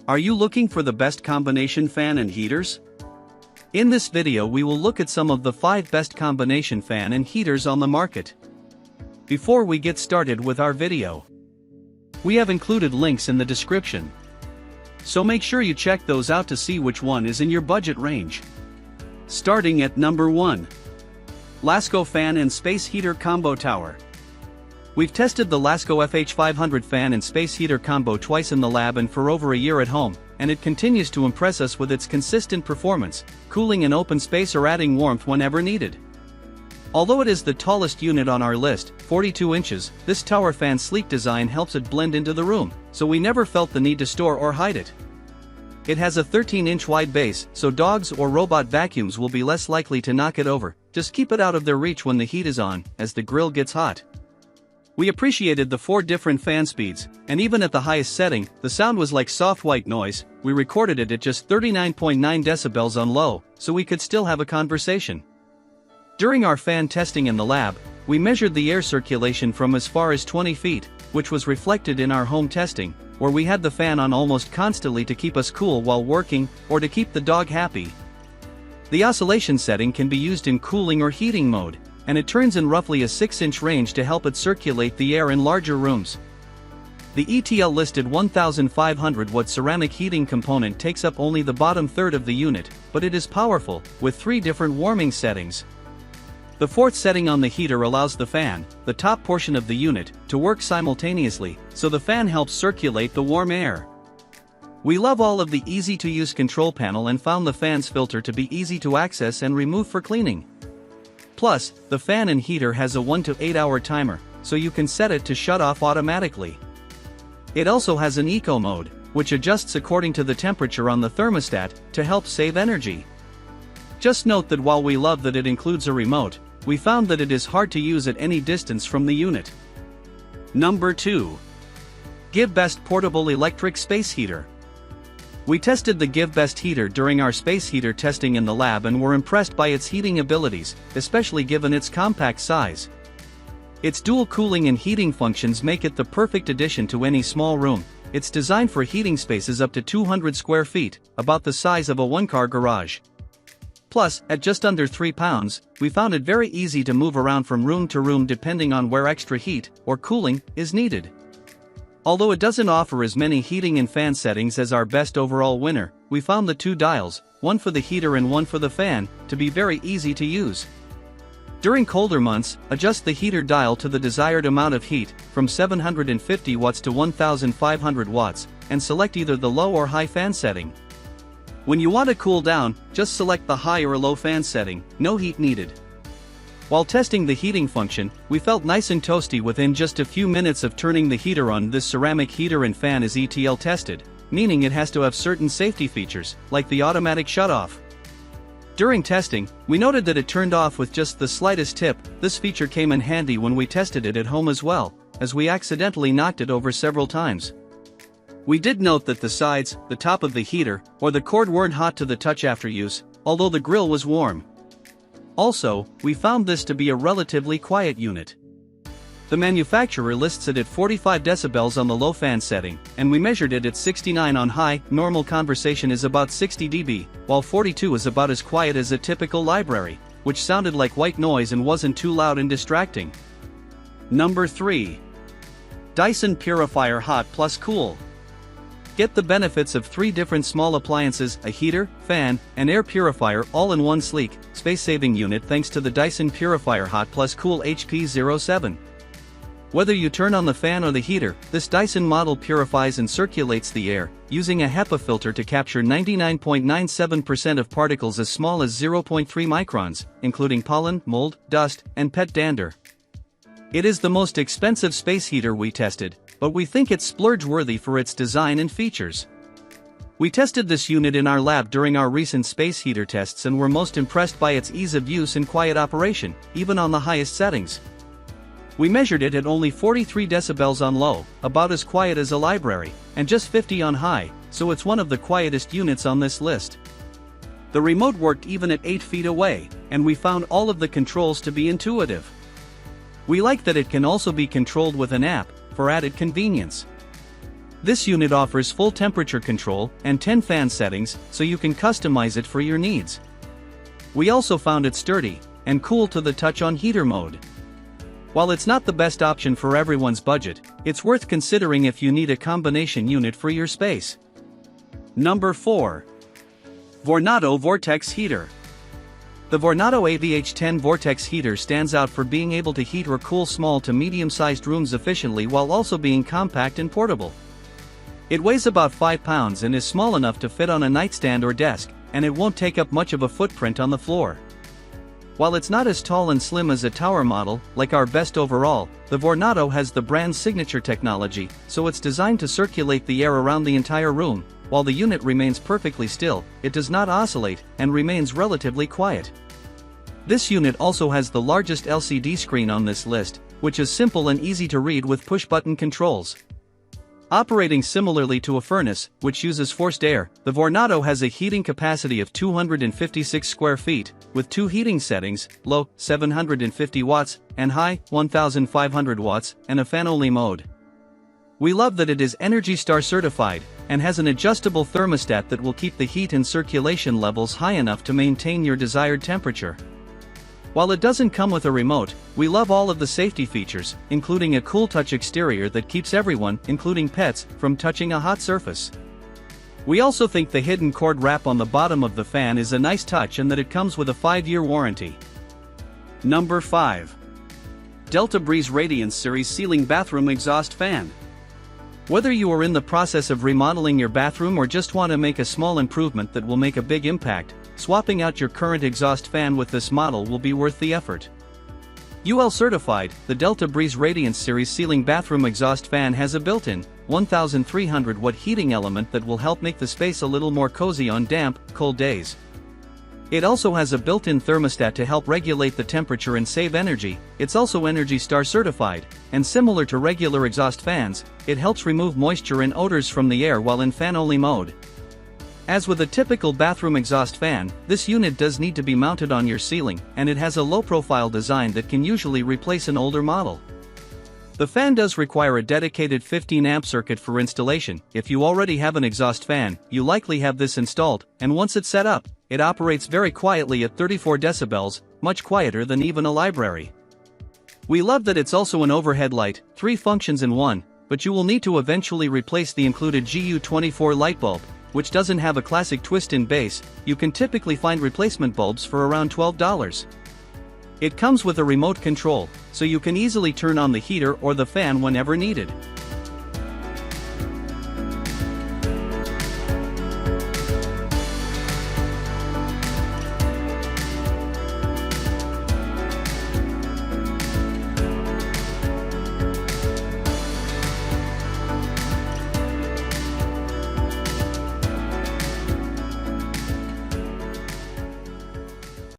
Are you looking for the best combination fan and heaters? In this video we will look at some of the 5 best combination fan and heaters on the market. Before we get started with our video, we have included links in the description, so make sure you check those out to see which one is in your budget range. Starting at number 1. Lasko Fan and Space Heater Combo Tower. We've tested the Lasko FH500 fan and space heater combo twice in the lab and for over a year at home, and it continues to impress us with its consistent performance, cooling an open space or adding warmth whenever needed. Although it is the tallest unit on our list, 42 inches, this tower fan's sleek design helps it blend into the room, so we never felt the need to store or hide it. It has a 13-inch wide base, so dogs or robot vacuums will be less likely to knock it over. Just keep it out of their reach when the heat is on, as the grill gets hot. We appreciated the 4 different fan speeds, and even at the highest setting, the sound was like soft white noise. We recorded it at just 39.9 decibels on low, so we could still have a conversation. During our fan testing in the lab, we measured the air circulation from as far as 20 feet, which was reflected in our home testing, where we had the fan on almost constantly to keep us cool while working, or to keep the dog happy. The oscillation setting can be used in cooling or heating mode, and it turns in roughly a 6-inch range to help it circulate the air in larger rooms. The ETL listed 1500 watt ceramic heating component takes up only the bottom third of the unit, but it is powerful, with 3 different warming settings. The 4th setting on the heater allows the fan, the top portion of the unit, to work simultaneously, so the fan helps circulate the warm air. We love all of the easy-to-use control panel and found the fan's filter to be easy to access and remove for cleaning. Plus, the fan and heater has a 1 to 8 hour timer, so you can set it to shut off automatically. It also has an eco mode, which adjusts according to the temperature on the thermostat, to help save energy. Just note that while we love that it includes a remote, we found that it is hard to use at any distance from the unit. Number 2. GiveBest Portable Electric Space Heater. We tested the GiveBest heater during our space heater testing in the lab and were impressed by its heating abilities, especially given its compact size. Its dual cooling and heating functions make it the perfect addition to any small room. It's designed for heating spaces up to 200 square feet, about the size of a one-car garage. Plus, at just under 3 pounds, we found it very easy to move around from room to room depending on where extra heat, or cooling, is needed. Although it doesn't offer as many heating and fan settings as our best overall winner, we found the 2 dials, one for the heater and one for the fan, to be very easy to use. During colder months, adjust the heater dial to the desired amount of heat, from 750 watts to 1500 watts, and select either the low or high fan setting. When you want to cool down, just select the high or low fan setting, no heat needed. While testing the heating function, we felt nice and toasty within just a few minutes of turning the heater on. This ceramic heater and fan is ETL tested, meaning it has to have certain safety features, like the automatic shutoff. During testing, we noted that it turned off with just the slightest tip. This feature came in handy when we tested it at home as well, as we accidentally knocked it over several times. We did note that the sides, the top of the heater, or the cord weren't hot to the touch after use, although the grill was warm. Also, we found this to be a relatively quiet unit. The manufacturer lists it at 45 decibels on the low fan setting, and we measured it at 69 on high. Normal conversation is about 60 dB, while 42 is about as quiet as a typical library, which sounded like white noise and wasn't too loud and distracting. Number 3. Dyson Purifier Hot+Cool. Get the benefits of 3 different small appliances, a heater, fan, and air purifier all in one sleek, space-saving unit thanks to the Dyson Purifier Hot+Cool HP07. Whether you turn on the fan or the heater, this Dyson model purifies and circulates the air, using a HEPA filter to capture 99.97% of particles as small as 0.3 microns, including pollen, mold, dust, and pet dander. It is the most expensive space heater we tested, but we think it's splurge-worthy for its design and features. We tested this unit in our lab during our recent space heater tests and were most impressed by its ease of use and quiet operation, even on the highest settings. We measured it at only 43 decibels on low, about as quiet as a library, and just 50 on high, so it's one of the quietest units on this list. The remote worked even at 8 feet away, and we found all of the controls to be intuitive. We like that it can also be controlled with an app, for added convenience. This unit offers full temperature control and 10 fan settings, so you can customize it for your needs. We also found it sturdy and cool to the touch on heater mode. While it's not the best option for everyone's budget, it's worth considering if you need a combination unit for your space. Number 4. Vornado Vortex Heater. The Vornado AVH10 Vortex heater stands out for being able to heat or cool small to medium-sized rooms efficiently while also being compact and portable. It weighs about 5 pounds and is small enough to fit on a nightstand or desk, and it won't take up much of a footprint on the floor. While it's not as tall and slim as a tower model, like our best overall, the Vornado has the brand's signature technology, so it's designed to circulate the air around the entire room. While the unit remains perfectly still, it does not oscillate, and remains relatively quiet. This unit also has the largest LCD screen on this list, which is simple and easy to read with push-button controls. Operating similarly to a furnace, which uses forced air, the Vornado has a heating capacity of 256 square feet, with 2 heating settings, low, 750 watts, and high, 1500 watts, and a fan-only mode. We love that it is ENERGY STAR certified, and has an adjustable thermostat that will keep the heat and circulation levels high enough to maintain your desired temperature. While it doesn't come with a remote, we love all of the safety features, including a cool touch exterior that keeps everyone, including pets, from touching a hot surface. We also think the hidden cord wrap on the bottom of the fan is a nice touch and that it comes with a 5-year warranty. Number 5. Delta Breez Radiance Series Ceiling Bathroom Exhaust Fan. Whether you are in the process of remodeling your bathroom or just want to make a small improvement that will make a big impact, swapping out your current exhaust fan with this model will be worth the effort. UL certified, the Delta Breez Radiance Series Ceiling Bathroom Exhaust Fan has a built-in 1300 watt heating element that will help make the space a little more cozy on damp, cold days. It also has a built-in thermostat to help regulate the temperature and save energy. It's also ENERGY STAR certified, and similar to regular exhaust fans, it helps remove moisture and odors from the air while in fan-only mode. As with a typical bathroom exhaust fan, this unit does need to be mounted on your ceiling, and it has a low-profile design that can usually replace an older model. The fan does require a dedicated 15-amp circuit for installation. If you already have an exhaust fan, you likely have this installed, and once it's set up, it operates very quietly at 34 decibels, much quieter than even a library. We love that it's also an overhead light, 3 functions in one, but you will need to eventually replace the included GU24 light bulb, which doesn't have a classic twist-in base. You can typically find replacement bulbs for around $12. It comes with a remote control, so you can easily turn on the heater or the fan whenever needed.